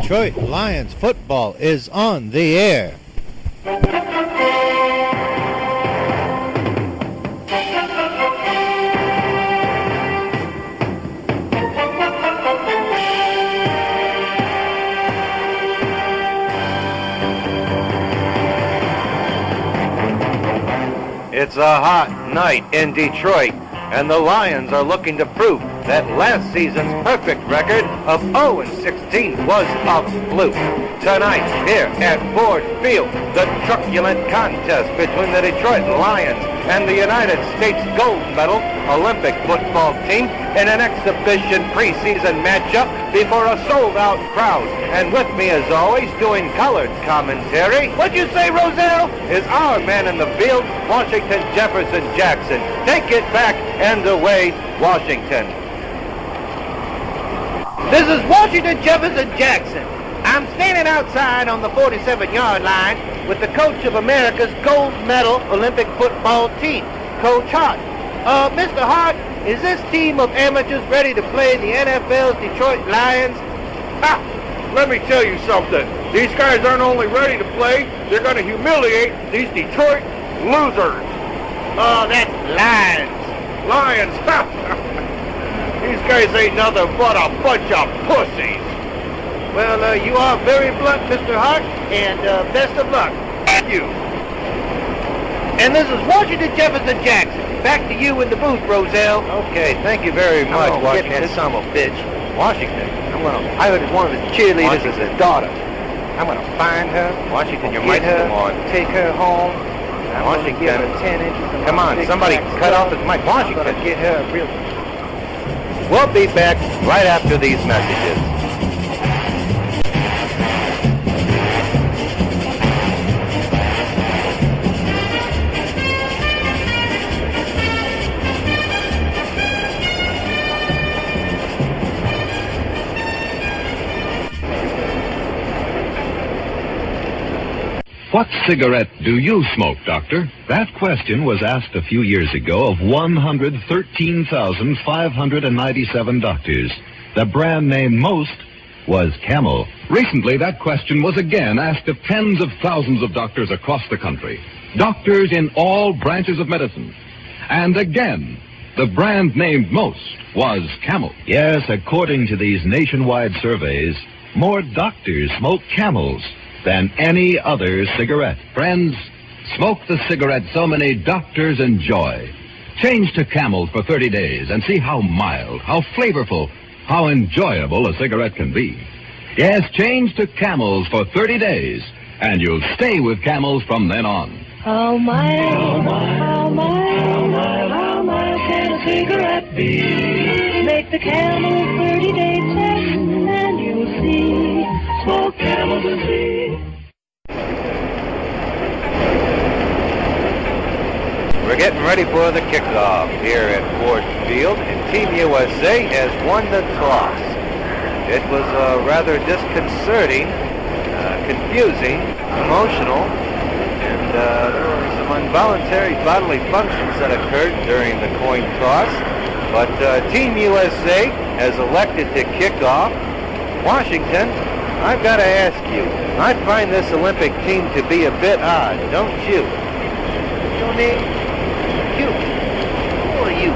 Detroit Lions football is on the air. It's a hot night in Detroit, and the Lions are looking to prove that last season's perfect record of 0-16 was a fluke. Tonight, here at Ford Field, the truculent contest between the Detroit Lions and the United States gold medal Olympic football team in an exhibition preseason matchup before a sold-out crowd. And with me, as always, doing colored commentary, what'd you say, Roselle? Is our man in the field, Washington Jefferson Jackson. Take it back and away, Washington. This is Washington Jefferson Jackson. I'm standing outside on the 47-yard line with the coach of America's gold medal Olympic football team, Coach Hart. Mr. Hart, is this team of amateurs ready to play the NFL's Detroit Lions? Let me tell you something. These guys aren't only ready to play, they're going to humiliate these Detroit losers. Oh, that's Lions. Lions, These guys ain't nothing but a bunch of pussies. Well, you are very blunt, Mr. Hart, and best of luck. Thank you. And this is Washington Jefferson Jackson. Back to you in the booth, Roselle. Okay, thank you very much, Washington. Get that son of a bitch. Washington, I heard one of his cheerleaders is his daughter. I'm going to find her. Washington, you might her, come on. Take her home. Washington, give her 10 inches. Come on, somebody cut off the mic. Washington. I'm going to get her real. We'll be back right after these messages. What cigarette do you smoke, Doctor? That question was asked a few years ago of 113,597 doctors. The brand name most was Camel. Recently, that question was again asked of tens of thousands of doctors across the country. Doctors in all branches of medicine. And again, the brand named most was Camel. Yes, according to these nationwide surveys, more doctors smoke Camels than any other cigarette. Friends, smoke the cigarette so many doctors enjoy. Change to Camel for 30 days and see how mild, how flavorful, how enjoyable a cigarette can be. Yes, change to Camels for 30 days, and you'll stay with Camels from then on. How mild can a cigarette be? Make the Camel 30-day test, and you'll see. Smoke Camel and see. We're getting ready for the kickoff here at Ford Field, and Team USA has won the toss. It was rather disconcerting, confusing, emotional, and there were some involuntary bodily functions that occurred during the coin toss. But Team USA has elected to kick off. Washington, I've got to ask you, I find this Olympic team to be a bit odd, don't you? Your name? You. Who are you?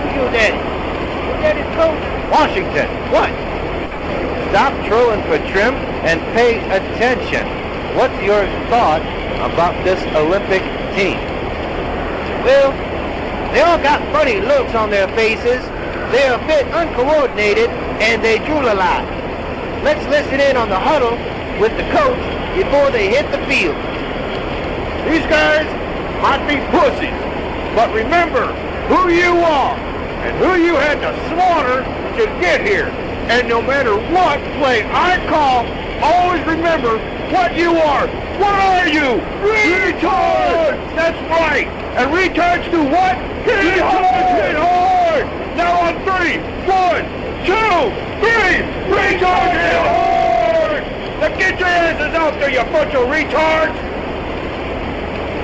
Who's your daddy? Your daddy's coach? Washington, What? stop trolling for trim and pay attention. What's your thought about this Olympic team? Well, they all got funny looks on their faces. They're a bit uncoordinated, and they drool a lot. Let's listen in on the huddle with the coach before they hit the field. These guys might be pussies, but remember who you are and who you had to slaughter to get here. And no matter what play I call, always remember what you are. What are you? Retards! That's right. And retards do what? Hit hard! Hit hard! Now on 3, 1, 2, 3, retards hit hard! Now get your asses out there, you bunch of retards!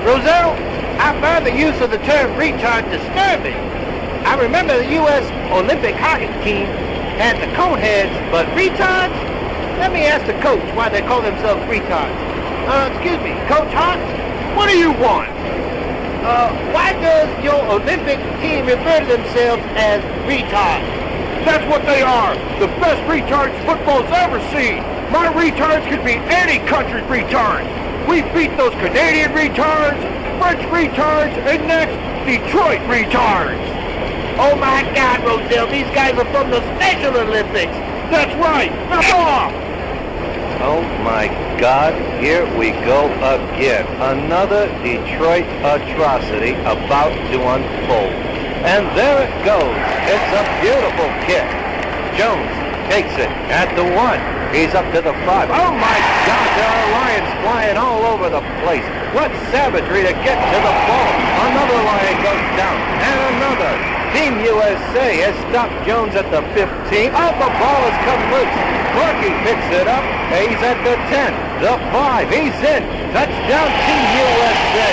Roselle, I find the use of the term retard disturbing. I remember the U.S. Olympic hockey team had the coneheads, but retards? Let me ask the coach why they call themselves retards. Excuse me, Coach Hart? What do you want? Why does your Olympic team refer to themselves as retards? That's what they are. The best retards football's ever seen. My retards could beat any country's retards. We beat those Canadian retards, French retards, and next, Detroit retards. Oh my God, Roselle, these guys are from the Special Olympics. That's right. Knock off. Oh my God, here we go again. Another Detroit atrocity about to unfold. And there it goes. It's a beautiful kick. Jones takes it at the 1. He's up to the 5. Oh my God, there are Lions flying all over the place. What savagery to get to the ball. Another Lion goes down, and another. Team USA has stopped Jones at the 15. Oh, the ball has come loose. Corky picks it up. He's at the 10. The 5. He's in. Touchdown, Team USA.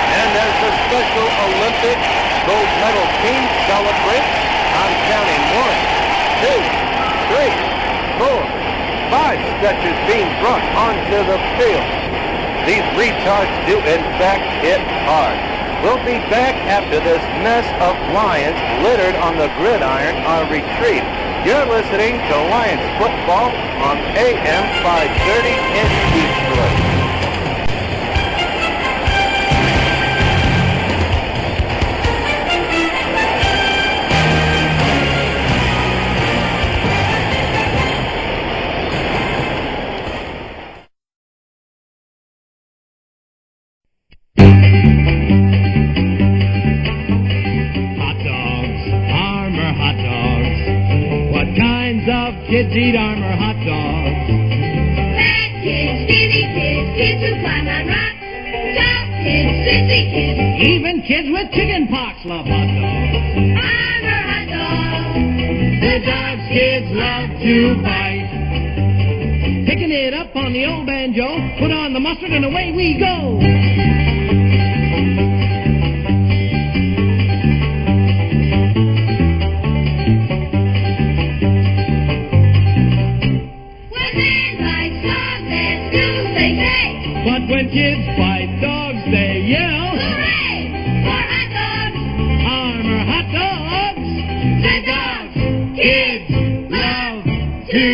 And as the Special Olympic gold medal team celebrates, I'm counting 1, 2, 3, 4, 5 stretchers being brought onto the field. These retards do in fact hit hard. We'll be back after this mess of Lions littered on the gridiron are retrieved. You're listening to Lions football on AM 530 in Detroit. Kids eat Armour hot dogs. Fat kids, skinny kids, kids who climb on rocks, jock kids, sissy kids, Even kids with chicken pox love hot dogs. Armour hot dogs. The dogs kids love to bite. Picking it up on the old banjo, put on the mustard and away we go. When kids fight dogs, they yell, Hooray! For hot dogs! Armour hot dogs! The dogs kids love to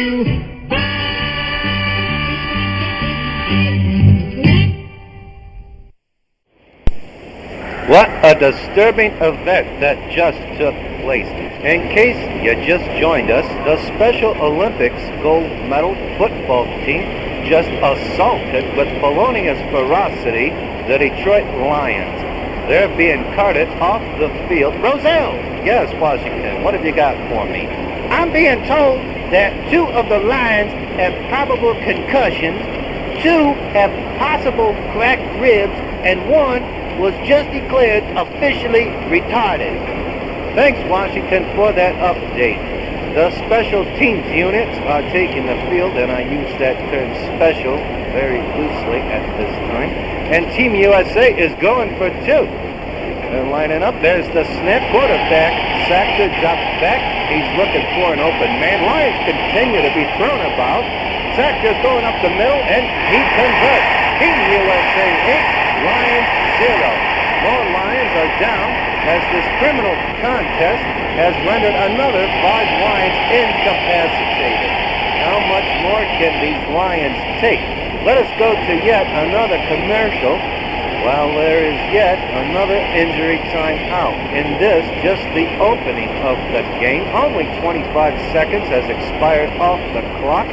What a disturbing event that just took place. In case you just joined us, the Special Olympics gold medal football team just assaulted with felonious ferocity the Detroit Lions. They're being carted off the field. Roselle! Yes, Washington, what have you got for me? I'm being told that 2 of the Lions have probable concussions, 2 have possible cracked ribs, and 1 was just declared officially retarded. Thanks, Washington, for that update. The special teams units are taking the field, and I use that term special very loosely at this time. And Team USA is going for 2. They're lining up. There's the snap. Quarterback sacked or dropped back. He's looking for an open man. Lions continue to be thrown about. Sackers going up the middle, and he converts. Team USA 8, Lions 0. More Lions are down as this criminal contest has rendered another 5 Lions incapacitated. How much more can these Lions take? Let us go to yet another commercial while there is yet another injury time out. In this, just the opening of the game. Only 25 seconds has expired off the clock.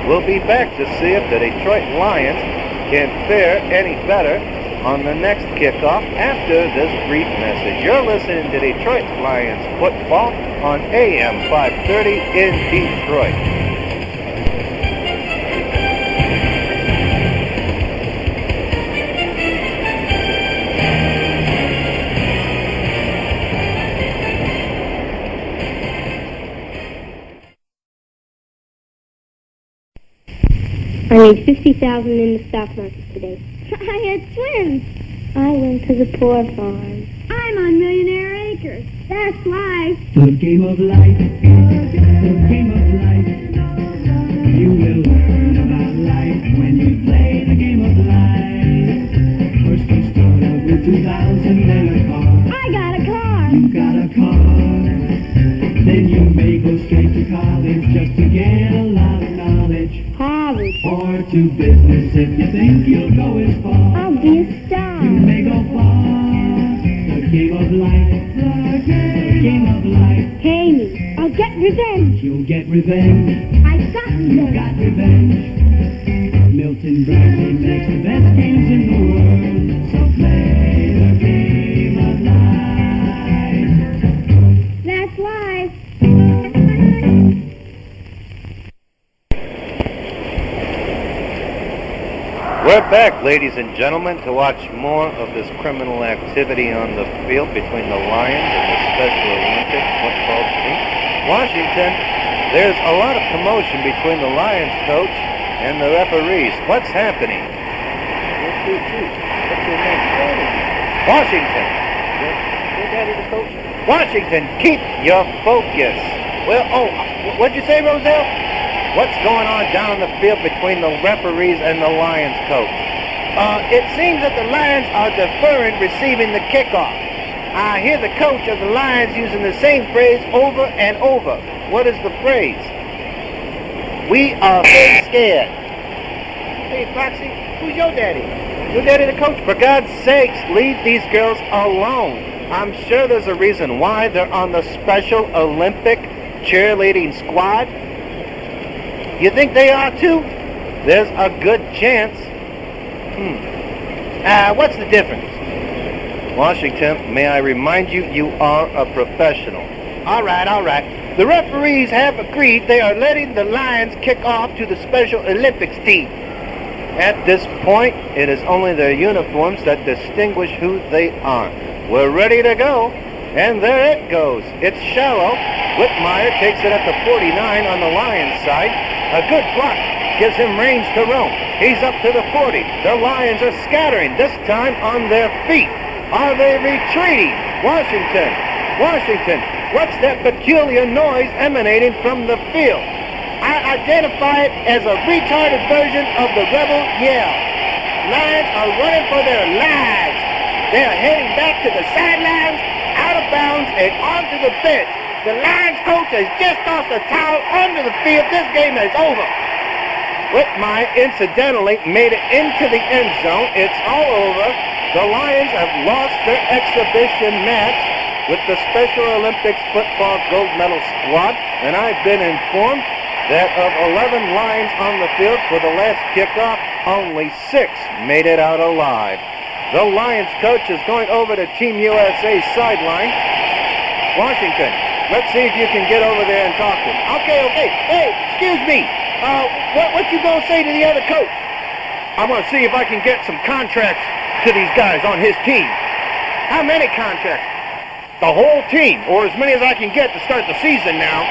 We'll be back to see if the Detroit Lions can fare any better on the next kickoff after this brief message. You're listening to Detroit Lions football on AM 530 in Detroit. I made $50,000 in the stock market today. I had twins. I went to the poor farm. I'm on Millionaire Acres. That's life. The game of life. The game of life. You will 2,000 and a car. I got a car. You got a car. Then you may go straight to college just to get a lot of knowledge. Harvard. Or to business if you think you'll go as far. I'll be a star. You may go far. The game of life. The game of life. Pay me. I'll get revenge. You'll get revenge. I got revenge. Got revenge. Milton Bradley makes the best games in the world. So play the game of life. That's life. We're back, ladies and gentlemen, to watch more of this criminal activity on the field between the Lions and the Special Olympic football team. Washington, there's a lot of commotion between the Lions coach and the referees. What's happening? What's your name? Washington. Your daddy the coach? Washington, keep your focus. Well, what'd you say, Roselle? What's going on down the field between the referees and the Lions coach? It seems that the Lions are deferring receiving the kickoff. I hear the coach of the Lions using the same phrase over and over. What is the phrase? We are very scared. Hey, Foxy, who's your daddy? Your daddy the coach? For God's sakes, leave these girls alone. I'm sure there's a reason why they're on the Special Olympic cheerleading squad. You think they are too? There's a good chance. What's the difference? Washington, may I remind you, you are a professional. All right. The referees have agreed they are letting the Lions kick off to the Special Olympics team. At this point, it is only their uniforms that distinguish who they are. We're ready to go. And there it goes. It's shallow. Whitmire takes it at the 49 on the Lions side. A good block gives him range to roam. He's up to the 40. The Lions are scattering, this time on their feet. Are they retreating? Washington, what's that peculiar noise emanating from the field? I identify it as a retarded version of the rebel yell. Lions are running for their lives. They are heading back to the sidelines, out of bounds, and onto the bench. The Lions coach has just tossed the towel onto the field. This game is over. Whitmire incidentally made it into the end zone. It's all over. The Lions have lost their exhibition match with the Special Olympics football gold medal squad, and I've been informed that of 11 Lions on the field for the last kickoff, only 6 made it out alive. The Lions coach is going over to Team USA's sideline. Washington, let's see if you can get over there and talk to him. Okay. Hey, excuse me. What you gonna say to the other coach? I'm gonna see if I can get some contracts to these guys on his team. How many contracts? The whole team, or as many as I can get to start the season now.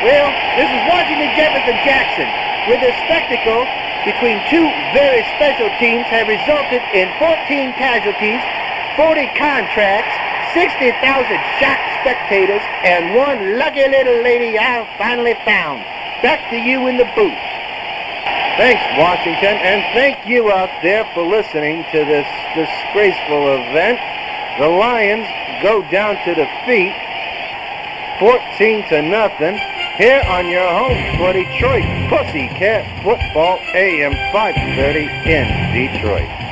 Well, this is Washington Jefferson Jackson, where this spectacle between two very special teams have resulted in 14 casualties, 40 contracts, 60,000 shocked spectators, and one lucky little lady I finally found. Back to you in the booth. Thanks, Washington, and thank you out there for listening to this disgraceful event. The Lions go down to defeat 14-0 here on your home for Detroit Pussycat Football AM 530 in Detroit.